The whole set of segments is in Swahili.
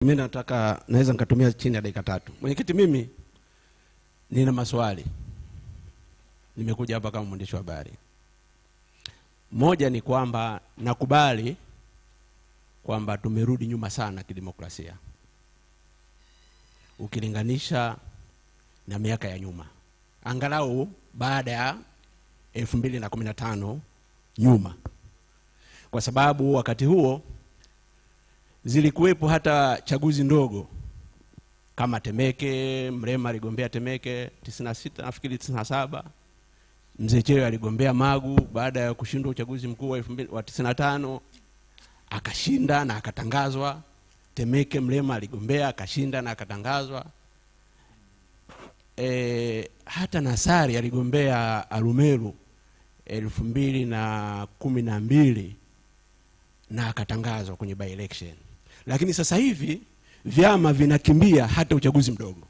Mimi naweza nikatumia chini ya dakika 3. Mwenyekiti, mimi nina maswali. Nimekuja hapa kama mwandishi wa habari. Moja ni kwamba nakubali kwamba tumerudi nyuma sana kidemokrasia, ukilinganisha na miaka ya nyuma, angalau baada ya 2015 nyuma, kwa sababu wakati huo zilikuwepo hata chaguzi ndogo kama Temeke. Mrema aligombea Temeke 96, nafikiri 97. Mzee Chewe aligombea Magu baada ya kushindwa uchaguzi mkuu wa 95, akashinda na akatangazwa. Temeke Mrema aligombea akashinda na akatangazwa. Hata Nasari aligombea Arumeru 2012 na akatangazwa kwenye by election. Lakini sasa hivi vyama vinakimbia hata uchaguzi mdogo,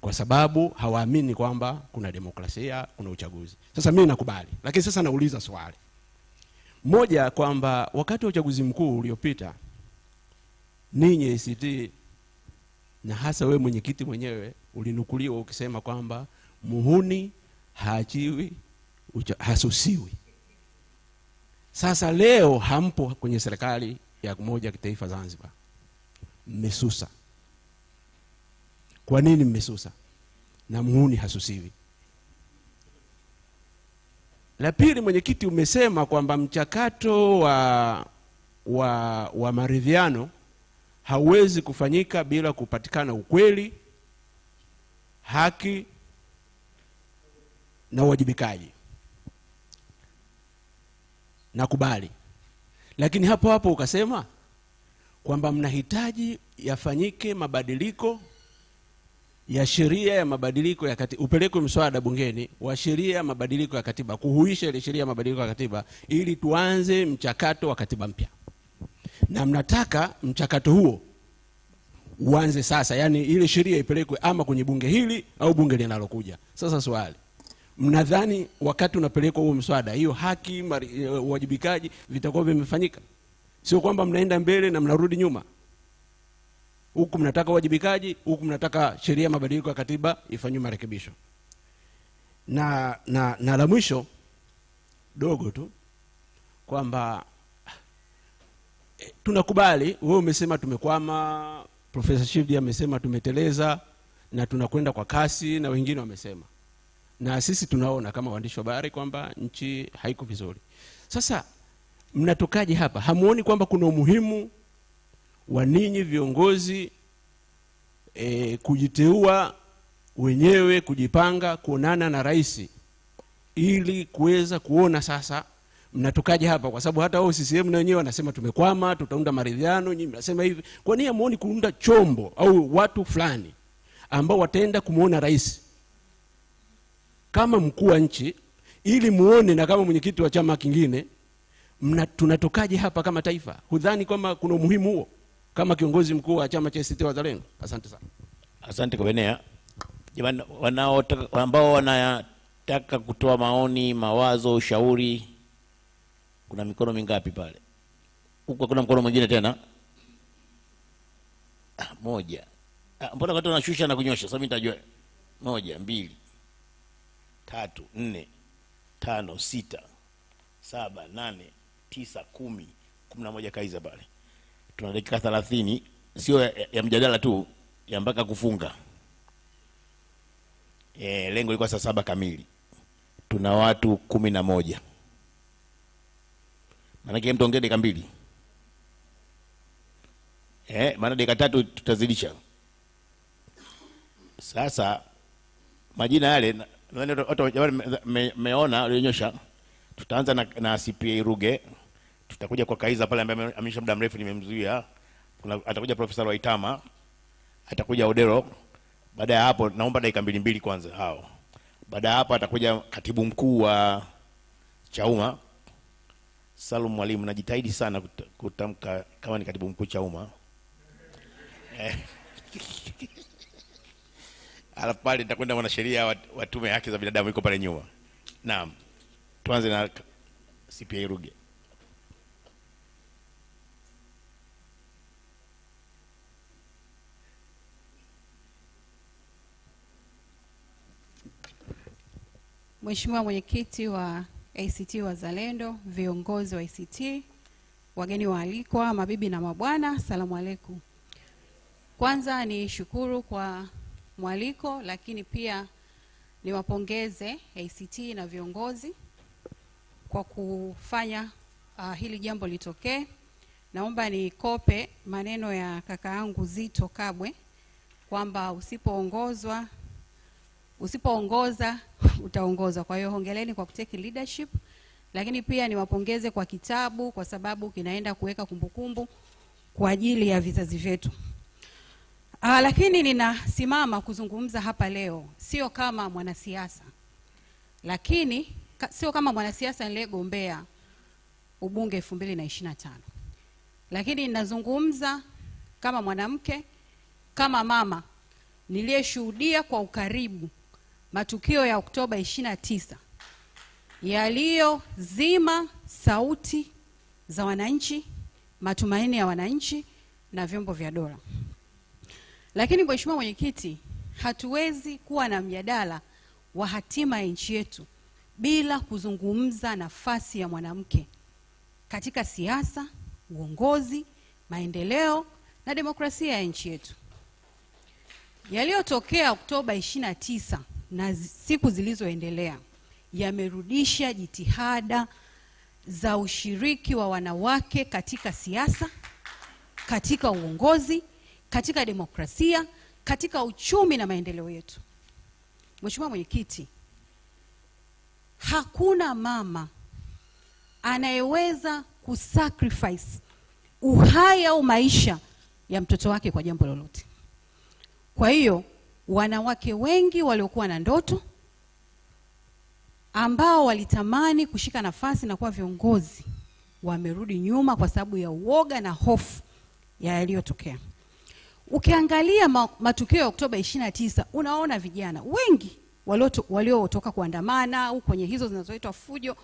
kwa sababu hawaamini kwamba kuna demokrasia, kuna uchaguzi. Sasa mimi nakubali, lakini sasa nauliza swali moja, kwamba wakati wa uchaguzi mkuu uliopita, ninyi ACT na hasa wewe mwenyekiti mwenyewe ulinukuliwa ukisema kwamba muhuni haachiwi, hasusiwi. Sasa leo hampo kwenye serikali ya umoja wa kitaifa Zanzibar, mmesusa. Kwa nini mmesusa na muhuni hasusiwi? La pili, mwenyekiti, umesema kwamba mchakato wa maridhiano hauwezi kufanyika bila kupatikana ukweli, haki na uwajibikaji. Nakubali. Lakini hapo ukasema kwamba mnahitaji yafanyike mabadiliko ya sheria ya mabadiliko ya katiba, upelekwe mswada bungeni wa sheria ya mabadiliko ya katiba, kuhuisha ile sheria ya mabadiliko ya katiba ili tuanze mchakato wa katiba mpya. Na mnataka mchakato huo uanze sasa, yani ile sheria ipelekwe ama kwenye bunge hili au bunge linalokuja. Sasa swali, mnadhani wakati unapelekwa huo mswada, hiyo haki, uwajibikaji vitakuwa vimefanyika? Sio kwamba mnaenda mbele na mnarudi nyuma. Huku mnataka uwajibikaji, huku mnataka sheria mabadiliko ya katiba ifanywe marekebisho. Na la mwisho dogo tu, kwamba tunakubali, wewe umesema tumekwama, Professor Shivdi amesema tumeteleza na tunakwenda kwa kasi, na wengine wamesema, na sisi tunaona kama waandishi wa habari kwamba nchi haiko vizuri. Sasa mnatokaje hapa? Hamuoni kwamba kuna umuhimu wa ninyi viongozi kujiteua wenyewe, kujipanga, kuonana na rais ili kuweza kuona sasa mnatokaje hapa? Kwa sababu hata wao CCM na wenyewe wanasema tumekwama, tutaunda maridhiano, nyinyi mnasema hivi. Kwa nini hamuoni kuunda chombo au watu fulani ambao wataenda kumuona rais kama mkuu wa nchi, ili muone na kama mwenyekiti wa chama kingine tunatokaje hapa kama taifa? Hudhani kwamba kuna umuhimu huo kama kiongozi mkuu wa chama cha ACT Wazalendo? Asante sana. Asante kwa Benea. Jamani, ambao wanataka kutoa maoni, mawazo, ushauri, kuna mikono mingapi pale? Huko kuna mkono mwingine tena? Moja. Mbona watu wanashusha na kunyosha? Sasa mimi nitajua. 1, 2, 3, 4, 5, 6, 7, 8, 9, 10, 11 kaiza pale. Tuna dakika 30, sio ya mjadala tu, ya mpaka kufunga. Lengo liko saa 7 kamili. Tuna watu 11. Maana yake mtu ongea dakika 2. Maana dakika 3 tutazidisha. Sasa majina yale nadhani watu meona walionyosha. Tutaanza na CPA Ruge, tutakuja kwa Kaiza pale ambaye amesha muda mrefu nimemzuia. Atakuja Profesa Waitama, atakuja Odero. Baada ya hapo naomba dakika 2 kwanza hao. Baada ya hapo atakuja katibu mkuu wa Chauma Salum Mwalimu. Najitahidi sana kutamka kama ni katibu mkuu Chauma. Alafu pale nitakwenda mwanasheria wa tume ya haki za binadamu yuko pale nyuma. Naam. Tuanze na CPA Ruge. Mheshimiwa Mwenyekiti wa ACT Wazalendo, viongozi wa ACT, wageni waalikwa, mabibi na mabwana, asalamu alaykum. Kwanza ni shukuru kwa mwaliko, lakini pia niwapongeze ACT na viongozi kwa kufanya hili jambo litokee. Naomba nikope maneno ya kaka yangu Zito Kabwe kwamba usipoongoza utaongozwa. Kwa hiyo hongereni kwa kuteki leadership, lakini pia niwapongeze kwa kitabu kwa sababu kinaenda kuweka kumbukumbu kwa ajili ya vizazi vyetu. Lakini ninasimama kuzungumza hapa leo sio kama mwanasiasa, lakini sio kama mwanasiasa niliyegombea ubunge 2025, lakini ninazungumza kama mwanamke, kama mama niliyeshuhudia kwa ukaribu matukio ya Oktoba 29 yaliyozima sauti za wananchi, matumaini ya wananchi na vyombo vya dola. Lakini Mheshimiwa Mwenyekiti, hatuwezi kuwa na mjadala wa hatima ya nchi yetu bila kuzungumza nafasi ya mwanamke katika siasa, uongozi, maendeleo na demokrasia ya nchi yetu. Yaliyotokea Oktoba 29 na siku zilizoendelea yamerudisha jitihada za ushiriki wa wanawake katika siasa, katika uongozi, katika demokrasia, katika uchumi na maendeleo yetu. Mheshimiwa Mwenyekiti, hakuna mama anayeweza kusacrifice uhai au maisha ya mtoto wake kwa jambo lolote. Kwa hiyo wanawake wengi waliokuwa na ndoto, ambao walitamani kushika nafasi na kuwa viongozi, wamerudi nyuma kwa sababu ya uoga na hofu ya yaliyotokea. Ukiangalia matukio ya Oktoba 29, unaona vijana wengi waliotoka kuandamana au kwenye hizo zinazoitwa fujo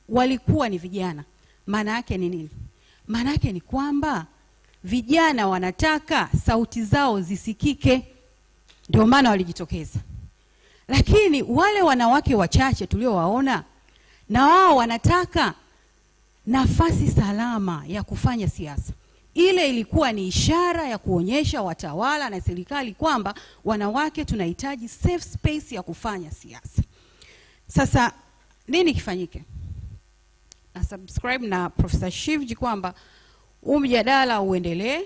walikuwa ni vijana. Maana yake ni nini? Maana yake ni kwamba vijana wanataka sauti zao zisikike, ndio maana walijitokeza. Lakini wale wanawake wachache tuliowaona, na wao wanataka nafasi salama ya kufanya siasa. Ile ilikuwa ni ishara ya kuonyesha watawala na serikali kwamba wanawake tunahitaji safe space ya kufanya siasa. Sasa nini kifanyike? Na subscribe na Professor Shivji kwamba mjadala uendelee,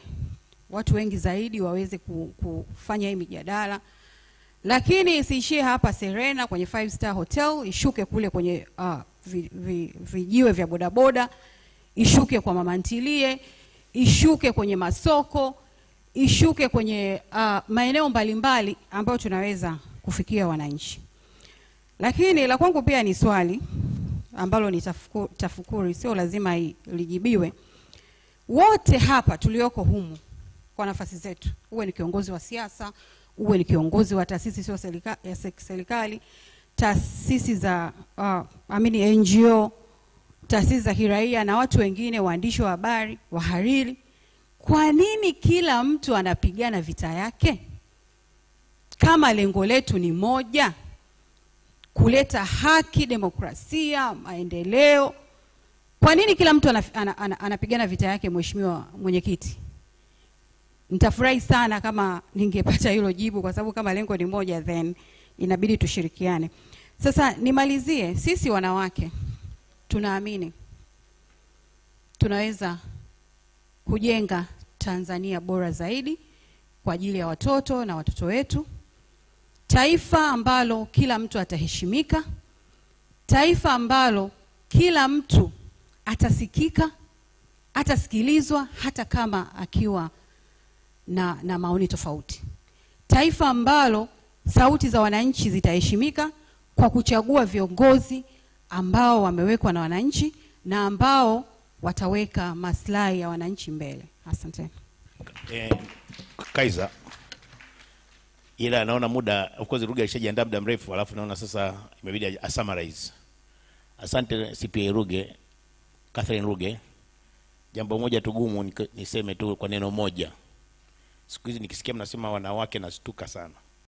watu wengi zaidi waweze kufanya hii mijadala. Lakini isiishie hapa Serena kwenye 5-star hotel, ishuke kule kwenye vijiwe vya bodaboda, ishuke kwa mama ntilie, ishuke kwenye masoko, ishuke kwenye maeneo mbalimbali ambayo tunaweza kufikia wananchi. Lakini la kwangu pia ni swali ambalo ni tafukuri, sio lazima lijibiwe. Wote hapa tulioko humu kwa nafasi zetu, uwe ni kiongozi wa siasa, uwe ni kiongozi wa taasisi sio serikali, taasisi za NGO, taasisi za kiraia na watu wengine, waandishi wa habari, wahariri, kwa nini kila mtu anapigana vita yake? Kama lengo letu ni moja, kuleta haki, demokrasia, maendeleo, kwa nini kila mtu anapigana vita yake? Mheshimiwa Mwenyekiti, nitafurahi sana kama ningepata hilo jibu, kwa sababu kama lengo ni moja then inabidi tushirikiane. Sasa nimalizie, sisi wanawake tunaamini tunaweza kujenga Tanzania bora zaidi kwa ajili ya watoto na watoto wetu, taifa ambalo kila mtu ataheshimika, taifa ambalo kila mtu atasikika, atasikilizwa hata kama akiwa na maoni tofauti, taifa ambalo sauti za wananchi zitaheshimika kwa kuchagua viongozi ambao wamewekwa na wananchi na ambao wataweka maslahi ya wananchi mbele. Asante. Kaiza, ila naona muda, of course Ruge alishajiandaa muda mrefu, alafu naona sasa imebidi summarize. Asante CPA Ruge, Catherine Ruge. Jambo moja tugumu niseme tu kwa neno moja. Siku hizi nikisikia mnasema wanawake nastuka sana.